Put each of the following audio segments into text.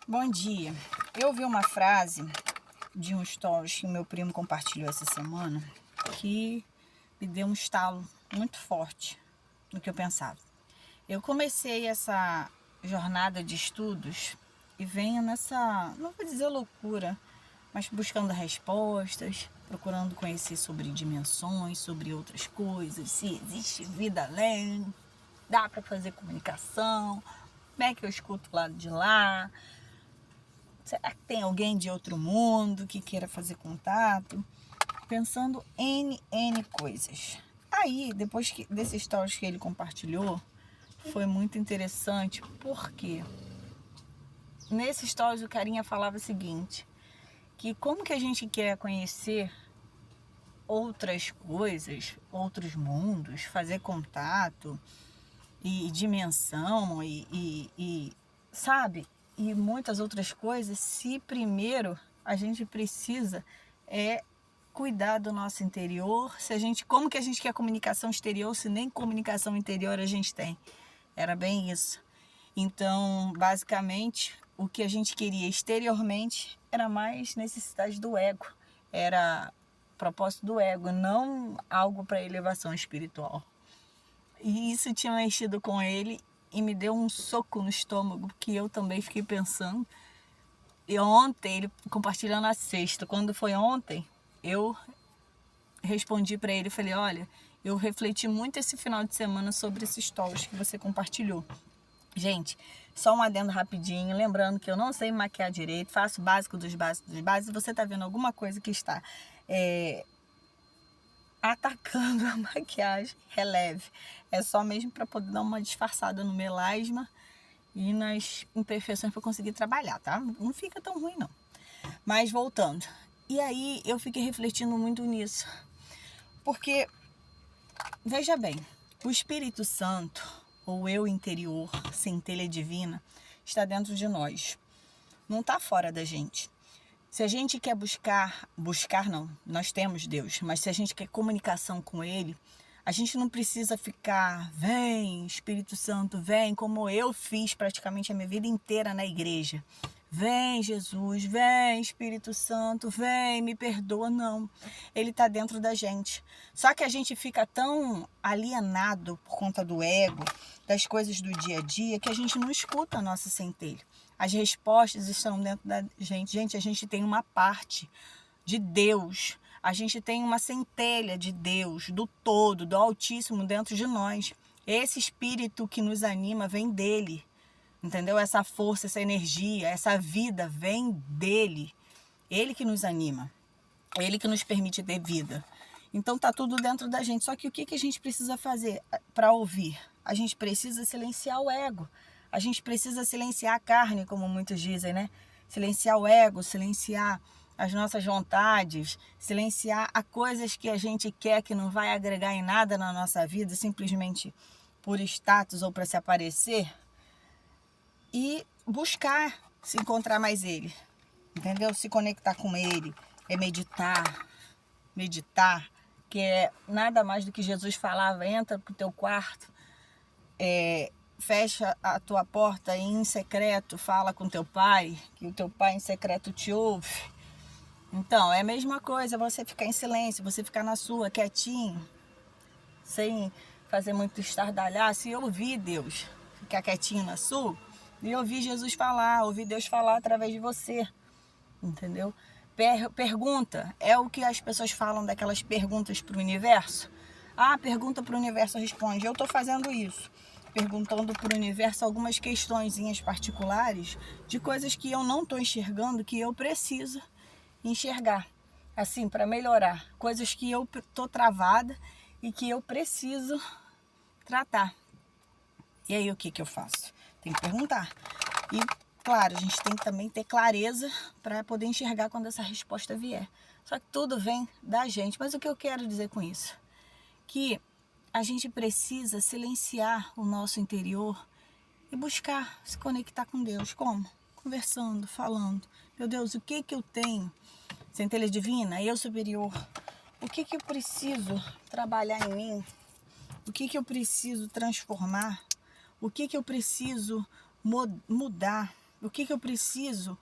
Bom dia. Eu vi uma frase de um stories que meu primo compartilhou essa semana que me deu um estalo muito forte no que eu pensava. Eu comecei essa jornada de estudos e venho nessa, não vou dizer loucura, mas buscando respostas, procurando conhecer sobre dimensões, sobre outras coisas, se existe vida além, dá para fazer comunicação, como é que eu escuto o lado de lá. Será que tem alguém de outro mundo que queira fazer contato? Pensando N coisas. Aí, desses stories que ele compartilhou, foi muito interessante, porque nesse stories o carinha falava o seguinte, que como que a gente quer conhecer outras coisas, outros mundos, fazer contato e dimensão sabe? E muitas outras coisas, se primeiro a gente precisa cuidar do nosso interior, como que a gente quer comunicação exterior se nem comunicação interior a gente tem? Era bem isso. Então, basicamente, o que a gente queria exteriormente era mais necessidade do ego, era propósito do ego, não algo para elevação espiritual. E isso tinha mexido com ele e me deu um soco no estômago, que eu também fiquei pensando. E ontem, ele compartilhando na sexta, quando foi ontem, eu respondi para ele, falei, olha, eu refleti muito esse final de semana sobre esses stories que você compartilhou. Gente, só um adendo rapidinho, lembrando que eu não sei maquiar direito, faço básico dos básicos dos básicos, você está vendo alguma coisa que está atacando a maquiagem, releve. É só mesmo para poder dar uma disfarçada no melasma e nas imperfeições para conseguir trabalhar, tá? Não fica tão ruim, não. Mas voltando. E aí eu fiquei refletindo muito nisso. Porque, veja bem, o Espírito Santo, ou eu interior, centelha divina, está dentro de nós. Não está fora da gente. Se a gente quer buscar não, nós temos Deus, mas se a gente quer comunicação com Ele, a gente não precisa ficar, vem Espírito Santo, vem, como eu fiz praticamente a minha vida inteira na igreja. Vem Jesus, vem Espírito Santo, vem, me perdoa, não. Ele está dentro da gente. Só que a gente fica tão alienado por conta do ego, das coisas do dia a dia, que a gente não escuta a nossa centelha. As respostas estão dentro da gente. Gente, a gente tem uma parte de Deus. A gente tem uma centelha de Deus, do todo, do Altíssimo dentro de nós. Esse espírito que nos anima vem dele. Entendeu? Essa força, essa energia, essa vida vem dele. Ele que nos anima. Ele que nos permite ter vida. Então tá tudo dentro da gente. Só que o que a gente precisa fazer para ouvir? A gente precisa silenciar o ego. A gente precisa silenciar a carne, como muitos dizem, né? Silenciar o ego, silenciar as nossas vontades, silenciar as coisas que a gente quer que não vai agregar em nada na nossa vida, simplesmente por status ou para se aparecer, e buscar se encontrar mais ele, entendeu? Se conectar com ele, meditar, que é nada mais do que Jesus falava, entra pro teu quarto, fecha a tua porta e em secreto fala com teu pai, que o teu pai em secreto te ouve. Então, é a mesma coisa, você ficar em silêncio, você ficar na sua, quietinho, sem fazer muito estardalhaço, e ouvir Deus, ficar quietinho na sua, e ouvir Jesus falar, ouvir Deus falar através de você, entendeu? Pergunta, é o que as pessoas falam daquelas perguntas para o universo. Ah, pergunta para o universo, responde. Eu estou fazendo isso, perguntando para o universo algumas questõezinhas particulares de coisas que eu não estou enxergando, que eu preciso enxergar, assim, para melhorar. Coisas que eu estou travada e que eu preciso tratar. E aí o que eu faço? Tem que perguntar. E claro, a gente tem que também ter clareza para poder enxergar quando essa resposta vier. Só que tudo vem da gente. Mas o que eu quero dizer com isso? Que a gente precisa silenciar o nosso interior e buscar se conectar com Deus. Como? Conversando, falando. Meu Deus, o que eu tenho? Centelha divina, eu superior. O que eu preciso trabalhar em mim? O que eu preciso transformar? O que eu preciso mudar? O que eu preciso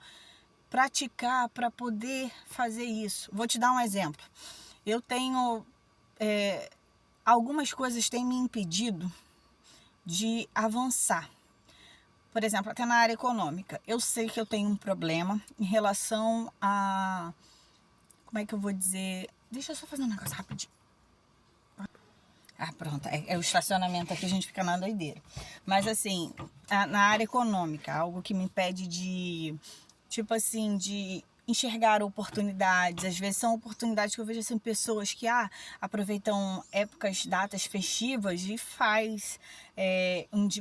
praticar para poder fazer isso? Vou te dar um exemplo. Eu tenho... algumas coisas têm me impedido de avançar. Por exemplo, até na área econômica. Eu sei que eu tenho um problema em relação a... Como é que eu vou dizer? Deixa eu só fazer um negócio rapidinho. Ah, pronto. É o estacionamento aqui, a gente fica na doideira. Mas assim, na área econômica, algo que me impede de... Tipo assim, de enxergar oportunidades. Às vezes são oportunidades que eu vejo assim, pessoas que aproveitam épocas, datas festivas e faz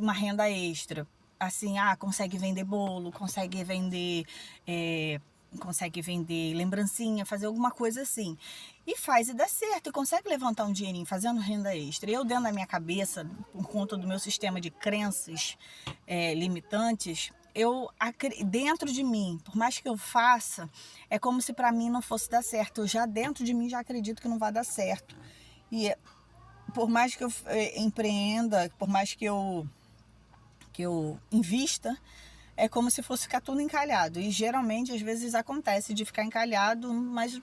uma renda extra. Assim, consegue vender bolo, consegue vender lembrancinha, fazer alguma coisa assim. E faz e dá certo, e consegue levantar um dinheirinho fazendo renda extra. Eu, dentro da minha cabeça, por conta do meu sistema de crenças limitantes, dentro de mim, por mais que eu faça, é como se para mim não fosse dar certo. Eu já dentro de mim já acredito que não vai dar certo. E por mais que eu empreenda, por mais que eu invista, é como se fosse ficar tudo encalhado. E geralmente, às vezes, acontece de ficar encalhado, mas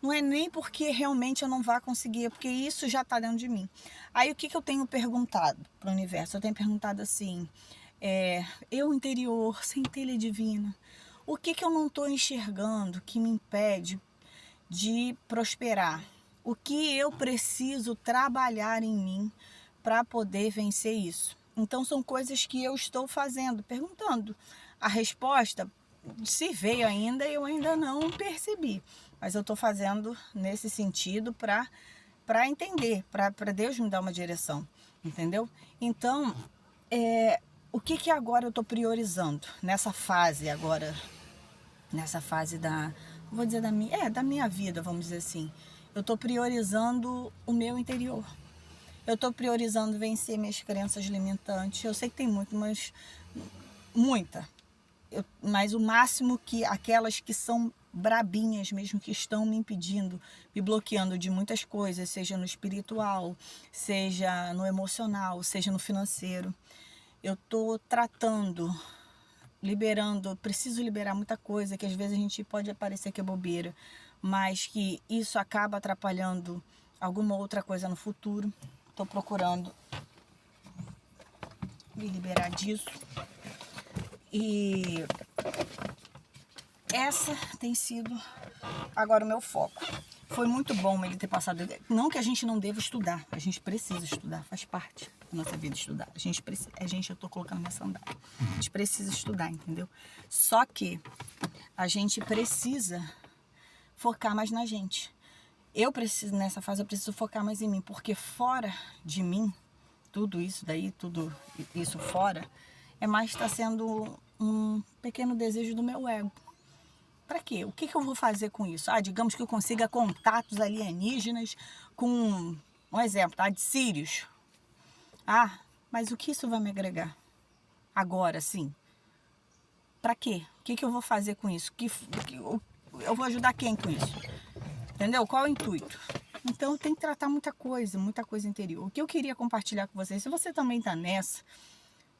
não é nem porque realmente eu não vá conseguir, é porque isso já está dentro de mim. Aí o que eu tenho perguntado para o universo? Eu tenho perguntado assim, eu interior, centelha divina, o que eu não estou enxergando que me impede de prosperar? O que eu preciso trabalhar em mim para poder vencer isso? Então são coisas que eu estou fazendo, perguntando. A resposta, se veio ainda, eu ainda não percebi. Mas eu estou fazendo nesse sentido para entender, para Deus me dar uma direção, entendeu? Então, o que agora eu estou priorizando nessa fase agora, nessa fase vou dizer da minha vida, vamos dizer assim. Eu estou priorizando o meu interior. Eu estou priorizando vencer minhas crenças limitantes. Eu sei que tem muito, mas muita. Mas o máximo que aquelas que são brabinhas mesmo, que estão me impedindo, me bloqueando de muitas coisas, seja no espiritual, seja no emocional, seja no financeiro. Eu estou tratando, liberando, preciso liberar muita coisa, que às vezes a gente pode parecer que é bobeira, mas que isso acaba atrapalhando alguma outra coisa no futuro. Estou procurando me liberar disso. E essa tem sido agora o meu foco. Foi muito bom ele ter passado. Não que a gente não deva estudar, a gente precisa estudar, faz parte da nossa vida estudar. Eu tô colocando minha sandália. A gente precisa estudar, entendeu? Só que a gente precisa focar mais na gente. Nessa fase, eu preciso focar mais em mim, porque fora de mim, tudo isso daí, tudo isso fora, está sendo um pequeno desejo do meu ego. Para quê? O que eu vou fazer com isso? Digamos que eu consiga contatos alienígenas com, um exemplo, de Sírios. Mas o que isso vai me agregar? Agora, sim. Para quê? O que eu vou fazer com isso? Eu vou ajudar quem com isso? Entendeu? Qual é o intuito? Então tem que tratar muita coisa interior. O que eu queria compartilhar com vocês, se você também está nessa,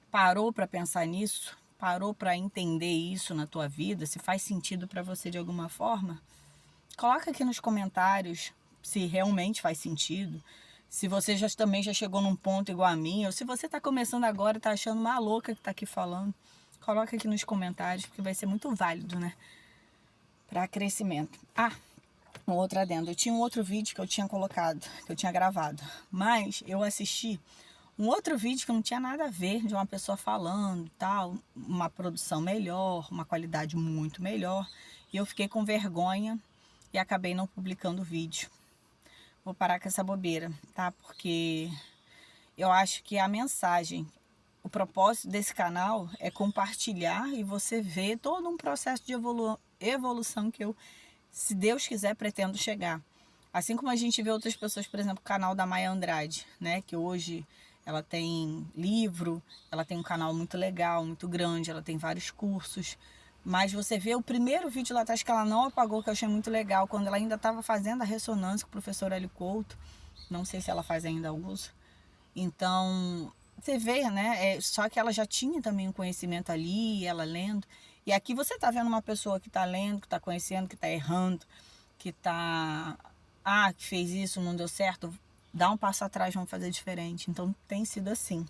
parou para pensar nisso, parou para entender isso na tua vida, se faz sentido para você de alguma forma, coloca aqui nos comentários se realmente faz sentido, se você também já chegou num ponto igual a mim, ou se você está começando agora e está achando uma louca que está aqui falando, coloca aqui nos comentários, porque vai ser muito válido, né? Para crescimento. Um outro adendo. Eu tinha um outro vídeo que eu tinha colocado, que eu tinha gravado, mas eu assisti um outro vídeo que não tinha nada a ver, de uma pessoa falando, tal, uma produção melhor, uma qualidade muito melhor, e eu fiquei com vergonha e acabei não publicando o vídeo. Vou parar com essa bobeira, tá? Porque eu acho que a mensagem, o propósito desse canal é compartilhar e você ver todo um processo de evolução que eu, se Deus quiser, pretendo chegar. Assim como a gente vê outras pessoas, por exemplo, o canal da Maia Andrade, né? Que hoje ela tem livro, ela tem um canal muito legal, muito grande, ela tem vários cursos. Mas você vê o primeiro vídeo lá atrás que ela não apagou, que eu achei muito legal, quando ela ainda estava fazendo a ressonância com o professor Hélio Couto. Não sei se ela faz ainda uso. Então, você vê, né? Só que ela já tinha também um conhecimento ali, ela lendo. E aqui você tá vendo uma pessoa que tá lendo, que tá conhecendo, que tá errando, que tá... Ah, que fez isso, não deu certo. Dá um passo atrás, vamos fazer diferente. Então tem sido assim.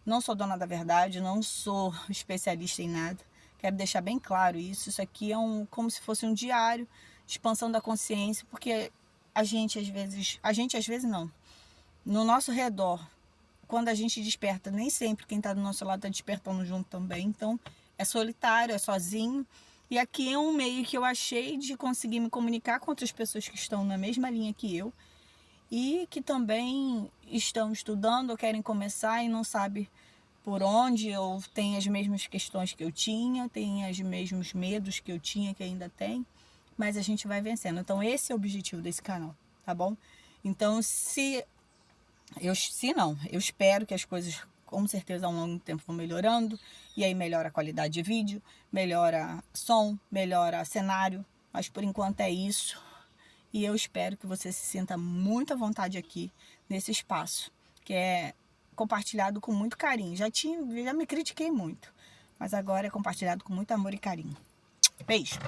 Não sou dona da verdade, não sou especialista em nada. Quero deixar bem claro isso. Isso aqui é como se fosse um diário de expansão da consciência, porque a gente às vezes não. No nosso redor, quando a gente desperta, nem sempre quem está do nosso lado está despertando junto também. Então, é solitário, é sozinho. E aqui é um meio que eu achei de conseguir me comunicar com outras pessoas que estão na mesma linha que eu e que também estão estudando ou querem começar e não sabem por onde, ou têm as mesmas questões que eu tinha, têm os mesmos medos que eu tinha, que ainda tem, mas a gente vai vencendo. Então esse é o objetivo desse canal, tá bom? Então eu espero que as coisas com certeza ao longo do tempo vão melhorando, e aí melhora a qualidade de vídeo, melhora som, melhora cenário, mas por enquanto é isso. E eu espero que você se sinta muito à vontade aqui nesse espaço, que é compartilhado com muito carinho. Já me critiquei muito, mas agora é compartilhado com muito amor e carinho. Beijo!